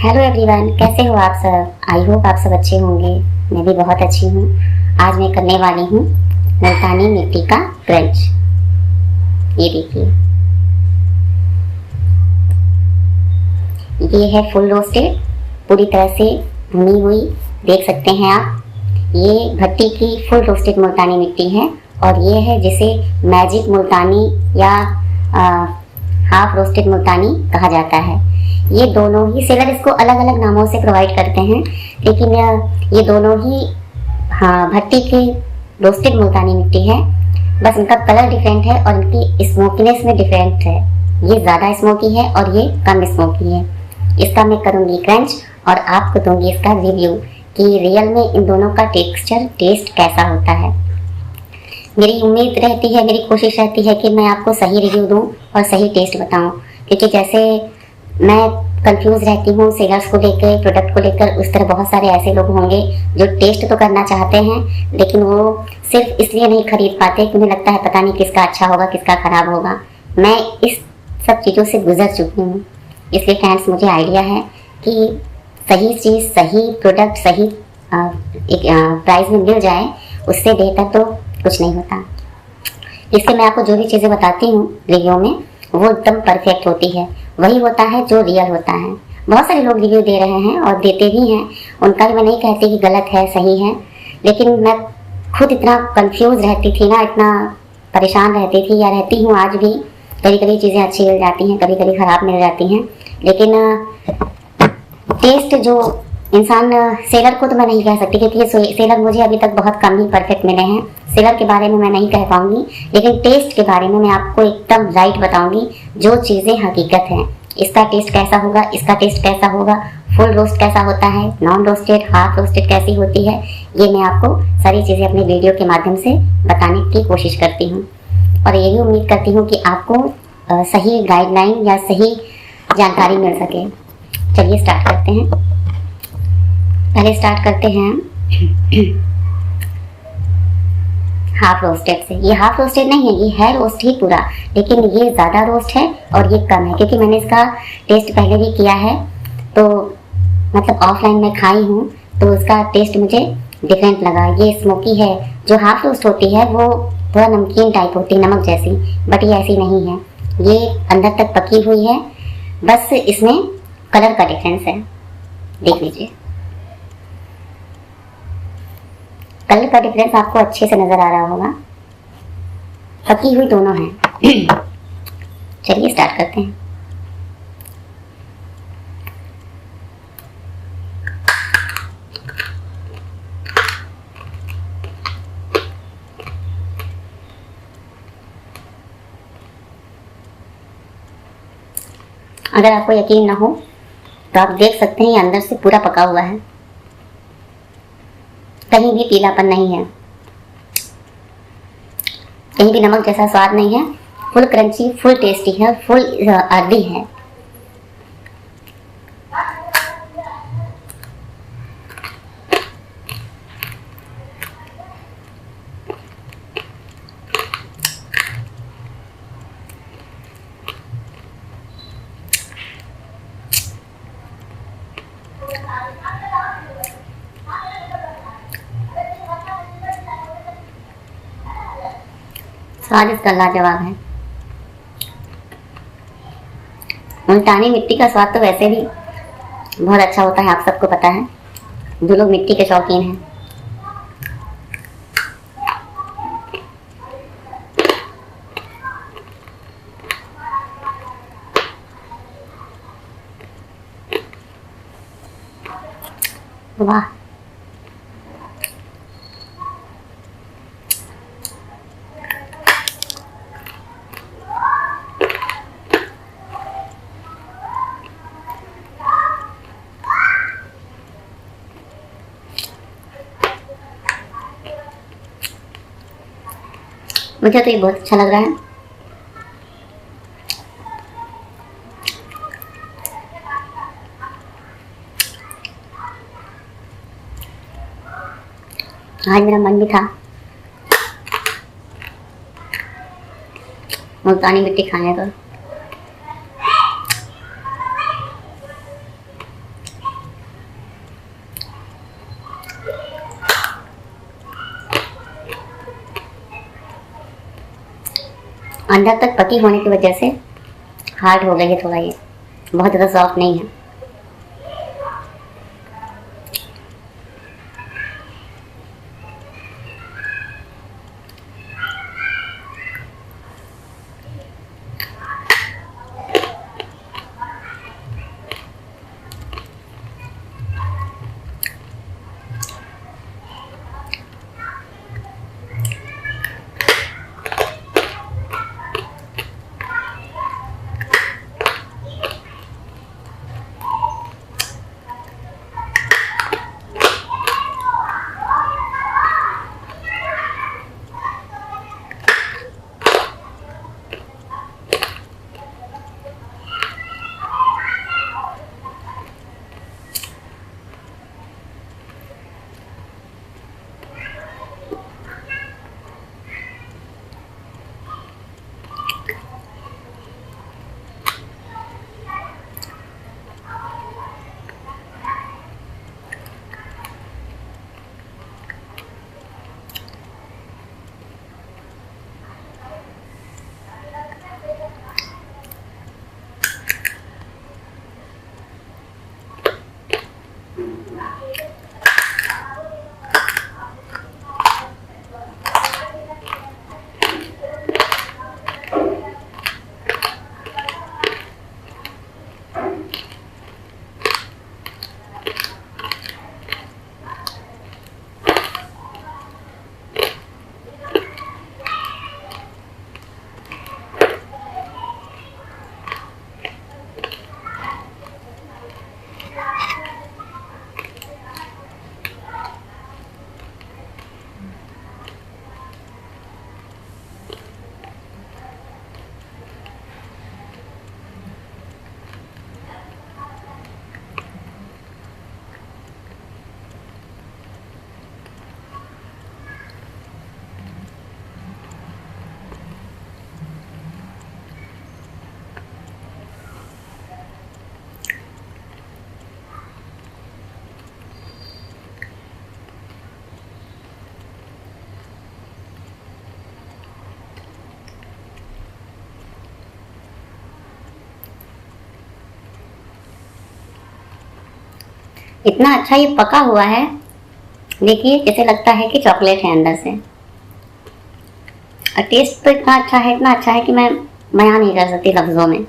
Hello everyone, कैसे हो आप सब। आई होप आप सब अच्छे होंगे। मैं भी बहुत अच्छी हूँ। आज मैं करने वाली हूँ मुल्तानी मिट्टी का क्रंच। ये देखिए, ये है फुल रोस्टेड, पूरी तरह से भुनी हुई। देख सकते हैं आप, ये भट्टी की फुल रोस्टेड मुल्तानी मिट्टी है। और ये है जिसे मैजिक मुल्तानी या हाफ रोस्टेड मुल्तानी कहा जाता है। ये दोनों ही सेलर इसको अलग अलग नामों से प्रोवाइड करते हैं, लेकिन ये दोनों ही भट्टी की रोस्टेड मुल्तानी मिट्टी है। बस इनका कलर डिफरेंट है और इनकी स्मोकीनेस में डिफरेंट है। ये ज़्यादा स्मोकी है और ये कम स्मोकी है। इसका मैं करूँगी क्रंच और आपको दूंगी इसका रिव्यू कि रियल में इन दोनों का टेस्ट कैसा होता है। मेरी उम्मीद रहती है, मेरी कोशिश रहती है कि मैं आपको सही रिव्यू दूं और सही टेस्ट बताऊं, क्योंकि जैसे मैं कंफ्यूज रहती हूँ सेलर्स को लेकर, प्रोडक्ट को लेकर, उस तरह बहुत सारे ऐसे लोग होंगे जो टेस्ट तो करना चाहते हैं लेकिन वो सिर्फ इसलिए नहीं खरीद पाते कि उन्हें लगता है पता नहीं किसका अच्छा होगा किसका खराब होगा। मैं इस सब चीज़ों से गुजर चुकी हूँ, इसलिए फ्रेंड्स मुझे आइडिया है कि सही चीज़, सही प्रोडक्ट सही एक प्राइस में मिल जाए, उससे बेहतर तो कुछ नहीं होता। इससे मैं आपको जो भी चीज़ें बताती हूँ रिव्यू में, वो एकदम परफेक्ट होती है। वही होता है जो रियल होता है। बहुत सारे लोग रिव्यू दे रहे हैं और देते भी हैं, उनका भी मैं नहीं कहती कि गलत है सही है, लेकिन मैं खुद इतना कंफ्यूज रहती थी ना, इतना परेशान रहती थी या रहती हूँ आज भी। कभी कभी चीज़ें अच्छी मिल जाती हैं, कभी कभी ख़राब मिल जाती हैं, लेकिन टेस्ट जो इंसान, सेलर को तो मैं नहीं कह सकती क्योंकि ये सेलर मुझे अभी तक बहुत कम ही परफेक्ट मिले हैं। सेलर के बारे में मैं नहीं कह पाऊंगी, लेकिन टेस्ट के बारे में मैं आपको एकदम राइट बताऊंगी जो चीज़ें हकीकत हैं। इसका टेस्ट कैसा होगा, इसका टेस्ट कैसा होगा, फुल रोस्ट कैसा होता है, नॉन रोस्टेड, हाफ रोस्टेड कैसी होती है, ये मैं आपको सारी चीज़ें अपने वीडियो के माध्यम से बताने की कोशिश करती हूँ। और यही उम्मीद करती हूँ कि आपको सही गाइडलाइन या सही जानकारी मिल सके। चलिए स्टार्ट करते हैं। पहले स्टार्ट करते हैं हाफ रोस्टेड से। ये हाफ रोस्टेड नहीं है, ये है रोस्ट ही पूरा, लेकिन ये ज़्यादा रोस्ट है और ये कम है, क्योंकि मैंने इसका टेस्ट पहले भी किया है, तो मतलब ऑफलाइन में खाई हूँ, तो उसका टेस्ट मुझे डिफरेंट लगा। ये स्मोकी है। जो हाफ रोस्ट होती है वो थोड़ा नमकीन टाइप होती है, नमक जैसी, बट ये ऐसी नहीं है। ये अंदर तक पकी हुई है, बस इसमें कलर का डिफरेंस है। देख लीजिए, कलर का डिफरेंस आपको अच्छे से नजर आ रहा होगा। पकी हुई दोनों हैं। चलिए स्टार्ट करते हैं। अगर आपको यकीन ना हो तो आप देख सकते हैं ये अंदर से पूरा पका हुआ है, कहीं भी पीलापन नहीं है, कहीं भी नमक जैसा स्वाद नहीं है। फुल क्रंची, फुल टेस्टी है, फुल अर्दी है। स्वाद इसका लाजवाब है। मुल्तानी मिट्टी का स्वाद तो वैसे भी बहुत अच्छा होता है, आप सबको पता है, जो लोग मिट्टी के शौकीन हैं। वाह, मुझे तो ये बहुत अच्छा लग रहा है। आज मेरा मन भी था मुल्तानी मिट्टी खाने का। अंदर तक पकी होने की वजह से हार्ड हो गई है थोड़ा, ये बहुत ज़्यादा सॉफ्ट नहीं है। इतना अच्छा ये पका हुआ है, देखिए जैसे लगता है कि चॉकलेट है अंदर से। और टेस्ट तो इतना अच्छा है कि मैं बयान नहीं कर सकती लफ्ज़ों में।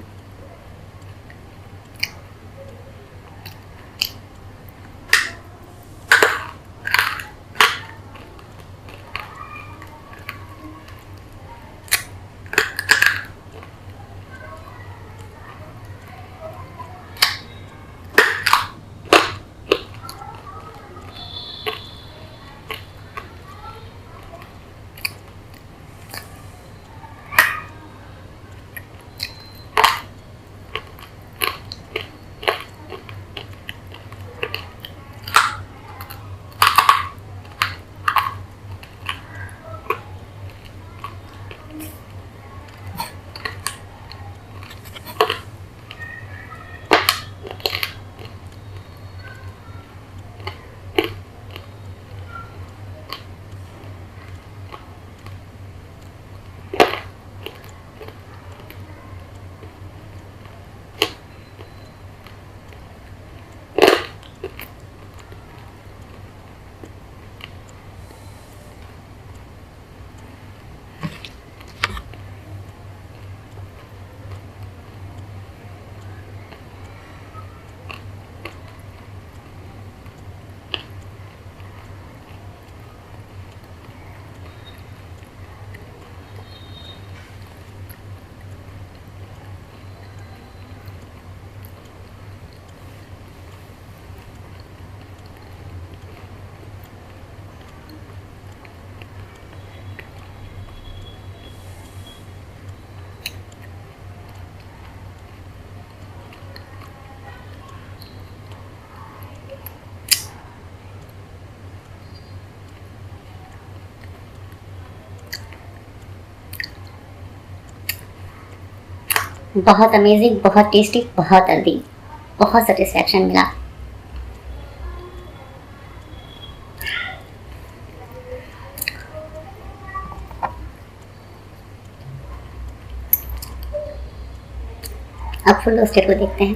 बहुत अमेजिंग, बहुत टेस्टी, बहुत हेल्दी, बहुत सेटिस्फैक्शन मिला। फुल रोस्टेड को देखते हैं।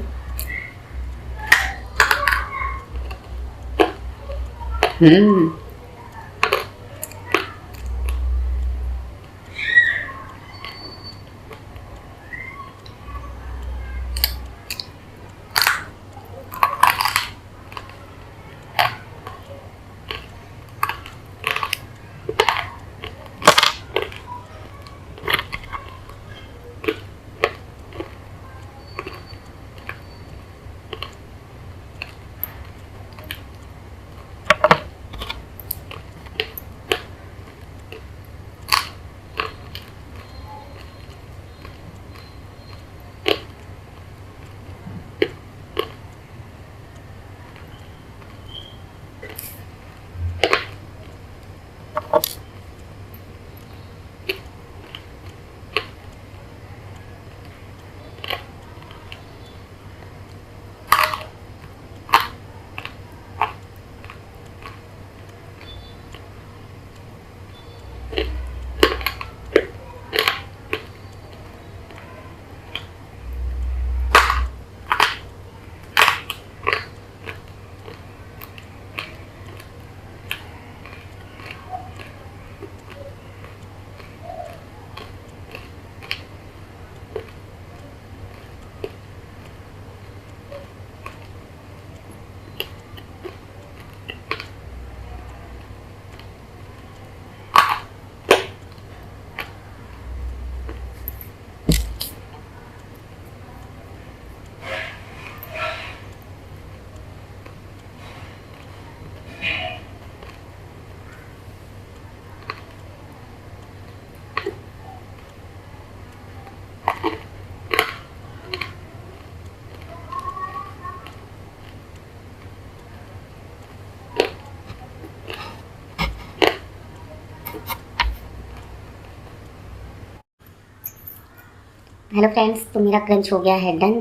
हेलो फ्रेंड्स, तो मेरा क्रंच हो गया है डन।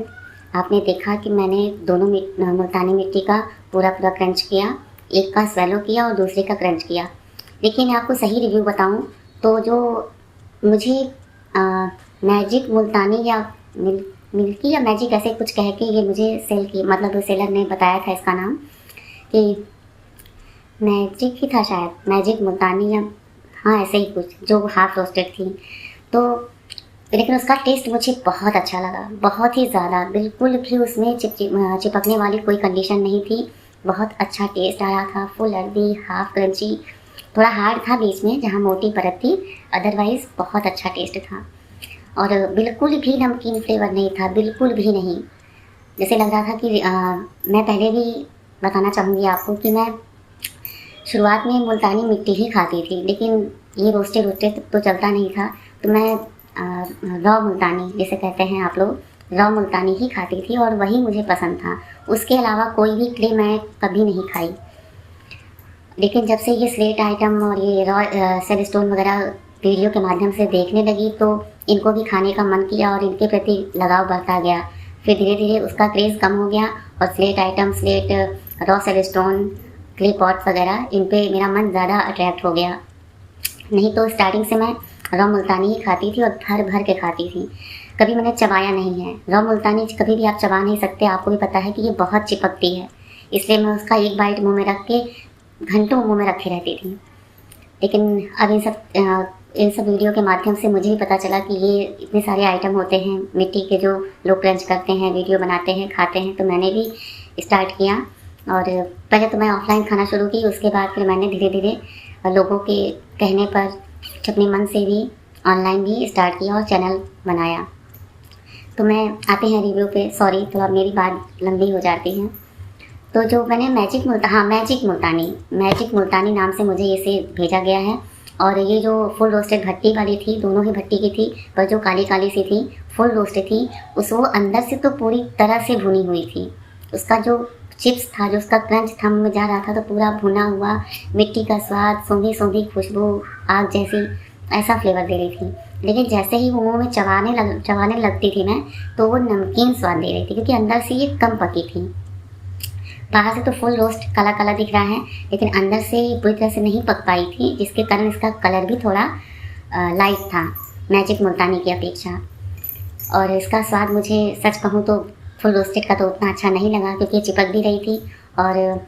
आपने देखा कि मैंने दोनों मुल्तानी मिट्टी का पूरा क्रंच किया, एक का स्वेलो किया और दूसरे का क्रंच किया। देखिए, मैं आपको सही रिव्यू बताऊं तो जो मुझे मैजिक मुल्तानी या मिल्की या मैजिक ऐसे कुछ कह के ये मुझे सेल की, मतलब सेलर ने बताया था इसका नाम कि मैजिक ही था शायद, मैजिक मुल्तानी या हाँ ऐसे ही कुछ, जो हाफ रोस्टेड थी। तो लेकिन उसका टेस्ट मुझे बहुत अच्छा लगा, बहुत ही ज़्यादा। बिल्कुल भी उसमें चिपकने वाली कोई कंडीशन नहीं थी। बहुत अच्छा टेस्ट आया था, फुल अर्दी, हाफ क्रंची, थोड़ा हार्ड था बीच में जहाँ मोटी परत थी, अदरवाइज़ बहुत अच्छा टेस्ट था। और बिल्कुल भी नमकीन फ्लेवर नहीं था, बिल्कुल भी नहीं। जैसे लग रहा था कि मैं पहले भी बताना चाहूँगी आपको कि मैं शुरुआत में मुल्तानी मिट्टी ही खाती थी, लेकिन ये रोस्टेड तो चलता नहीं था, तो मैं रॉ मुल्तानी जिसे कहते हैं आप लोग, रॉ मुल्तानी ही खाती थी और वही मुझे पसंद था। उसके अलावा कोई भी क्ले मैं कभी नहीं खाई। लेकिन जब से ये स्लेट आइटम और ये रॉ सेल स्टोन वगैरह वीडियो के माध्यम से देखने लगी तो इनको भी खाने का मन किया और इनके प्रति लगाव बढ़ता गया। फिर धीरे धीरे उसका क्रेज़ कम हो गया और slate item, slate, raw sale stone, clay pots वगैरह, इन पे मेरा मन ज़्यादा अट्रैक्ट हो गया। नहीं तो स्टार्टिंग से मैं रॉ मुल्तानी ही खाती थी और भर भर के खाती थी, कभी मैंने चबाया नहीं है। रॉ मुल्तानी कभी भी आप चबा नहीं सकते, आपको भी पता है कि ये बहुत चिपकती है, इसलिए मैं उसका एक बाइट मुंह में रख के घंटों मुंह में रखे रहती थी। लेकिन अब इन सब वीडियो के माध्यम से मुझे भी पता चला कि ये इतने सारे आइटम होते हैं मिट्टी के जो लोग क्रंच करते हैं, वीडियो बनाते हैं, खाते हैं, तो मैंने भी स्टार्ट किया। और पहले तो मैं ऑफलाइन खाना शुरू की, उसके बाद फिर मैंने धीरे धीरे लोगों के कहने पर अपने मन से भी ऑनलाइन भी स्टार्ट किया और चैनल बनाया। तो मैं आते हैं रिव्यू पे। सॉरी, थोड़ा मेरी बात लंबी हो जाती है। तो जो मैंने मैजिक मुल्तानी नाम से मुझे इसे भेजा गया है। और ये जो फुल रोस्टेड भट्टी वाली थी, दोनों ही भट्टी की थी, पर जो काली काली सी थी फुल रोस्टेड थी, वो अंदर से तो पूरी तरह से भुनी हुई थी। उसका जो चिप्स था, जो उसका क्रंच था, मुँह में जा रहा था तो पूरा भुना हुआ, मिट्टी का स्वाद, सौंधी सौंधी खुशबू, आग जैसी, ऐसा फ्लेवर दे रही थी। लेकिन जैसे ही वो मुँह में चबाने लगती थी मैं, तो वो नमकीन स्वाद दे रही थी, क्योंकि अंदर से ये कम पकी थी। बाहर से तो फुल रोस्ट काला काला दिख रहा है, लेकिन अंदर से पूरी तरह से नहीं पक पाई थी, जिसके कारण इसका कलर भी थोड़ा लाइट था मैजिक मुल्तानी की अपेक्षा। और इसका स्वाद मुझे सच कहूँ तो फुल रोस्टेड का तो उतना अच्छा नहीं लगा, क्योंकि ये चिपक भी रही थी और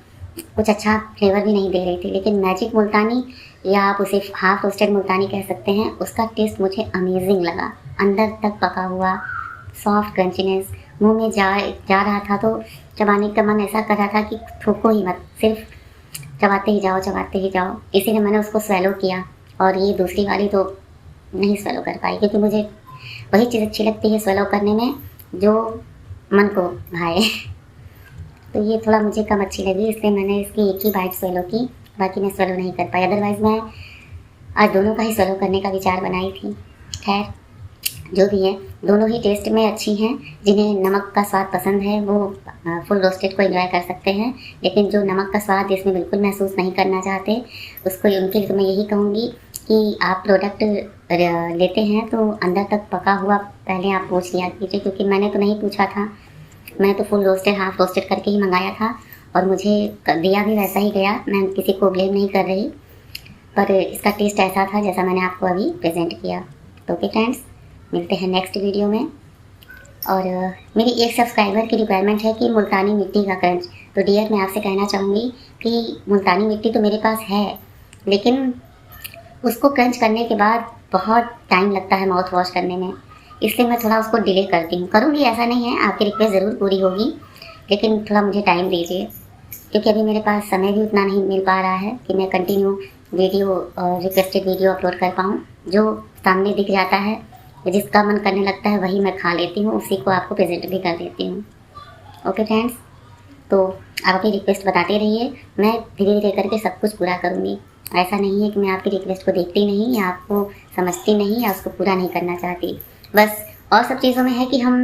कुछ अच्छा फ्लेवर भी नहीं दे रही थी। लेकिन मैजिक मुल्तानी, या आप उसे हाफ रोस्टेड मुल्तानी कह सकते हैं, उसका टेस्ट मुझे अमेजिंग लगा। अंदर तक पका हुआ, सॉफ्ट क्रंचीनेस, मुंह में जा रहा था तो चबाने का मन ऐसा कर रहा था कि थूको ही मत, सिर्फ चबाते ही जाओ। इसीलिए मैंने उसको स्वेलो किया, और ये दूसरी वाली तो नहीं स्वेलो कर पाई, क्योंकि मुझे वही चीज़ अच्छी लगती है स्वेलो करने में जो मन को भाए। तो ये थोड़ा मुझे कम अच्छी लगी, इसलिए मैंने इसकी एक ही बाइट स्वेलो की, बाकी मैं स्वेलो नहीं कर पाई। अदरवाइज़ मैं आज दोनों का ही स्वेलो करने का विचार बनाई थी। खैर जो भी है, दोनों ही टेस्ट में अच्छी हैं। जिन्हें नमक का स्वाद पसंद है वो फुल रोस्टेड को एंजॉय कर सकते हैं, लेकिन जो नमक का स्वाद इसमें बिल्कुल महसूस नहीं करना चाहते, उसको उनके लिए तो मैं यही कहूँगी कि आप प्रोडक्ट लेते हैं तो अंदर तक पका हुआ पहले आप पूछ लिया कीजिए, क्योंकि मैंने तो नहीं पूछा था। मैं तो फुल रोस्टेड हाफ रोस्टेड करके ही मंगाया था, और मुझे दिया भी वैसा ही गया। मैं किसी को ब्लेम नहीं कर रही, पर इसका टेस्ट ऐसा था जैसा मैंने आपको अभी प्रेजेंट किया। तो ओके फ्रेंड्स, मिलते हैं नेक्स्ट वीडियो में। और मेरी एक सब्सक्राइबर की रिक्वायरमेंट है कि मुल्तानी मिट्टी का क्रंच। तो डियर, मैं आपसे कहना चाहूँगी कि मुल्तानी मिट्टी तो मेरे पास है, लेकिन उसको क्रंच करने के बाद बहुत टाइम लगता है माउथ वॉश करने में, इसलिए मैं थोड़ा उसको डिले करती हूँ। करूँगी, ऐसा नहीं है, आपकी रिक्वेस्ट ज़रूर पूरी होगी, लेकिन थोड़ा मुझे टाइम दीजिए, क्योंकि अभी मेरे पास समय भी उतना नहीं मिल पा रहा है कि मैं कंटिन्यू वीडियो और रिक्वेस्टेड वीडियो अपलोड कर पाऊँ। जो सामने दिख जाता है, जिसका मन करने लगता है, वही मैं खा लेती हूँ, उसी को आपको प्रेजेंट भी कर देती हूँ। ओके फ्रेंड्स, तो आप अपनी रिक्वेस्ट बताते रहिए, मैं धीरे धीरे करके सब कुछ पूरा करूँगी। ऐसा नहीं है कि मैं आपकी रिक्वेस्ट को देखती नहीं, या आपको समझती नहीं, या उसको पूरा नहीं करना चाहती। बस और सब चीज़ों में है कि हम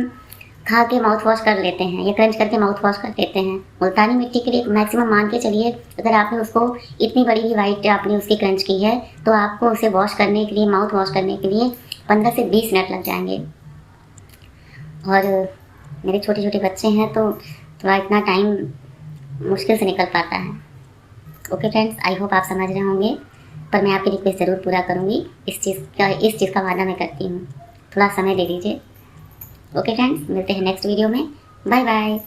खा के माउथ वॉश कर लेते हैं या क्रंच करके माउथ वॉश कर लेते हैं। मुल्तानी मिट्टी के लिए मैक्सिमम मान के चलिए, अगर आपने उसको इतनी बड़ी ही वाइट आपने उसकी क्रंच की है, तो आपको उसे वॉश करने के लिए, माउथ वॉश करने के लिए 15 से 20 मिनट लग जाएंगे। और मेरे छोटे छोटे बच्चे हैं तो थोड़ा इतना टाइम मुश्किल से निकल पाता है। ओके फ्रेंड्स, आई होप आप समझ रहे होंगे, पर मैं आपकी रिक्वेस्ट ज़रूर पूरा करूँगी। इस चीज़ का वादा मैं करती हूँ। थोड़ा समय दे दीजिए। ओके फ्रेंड्स, मिलते हैं नेक्स्ट वीडियो में। Bye bye.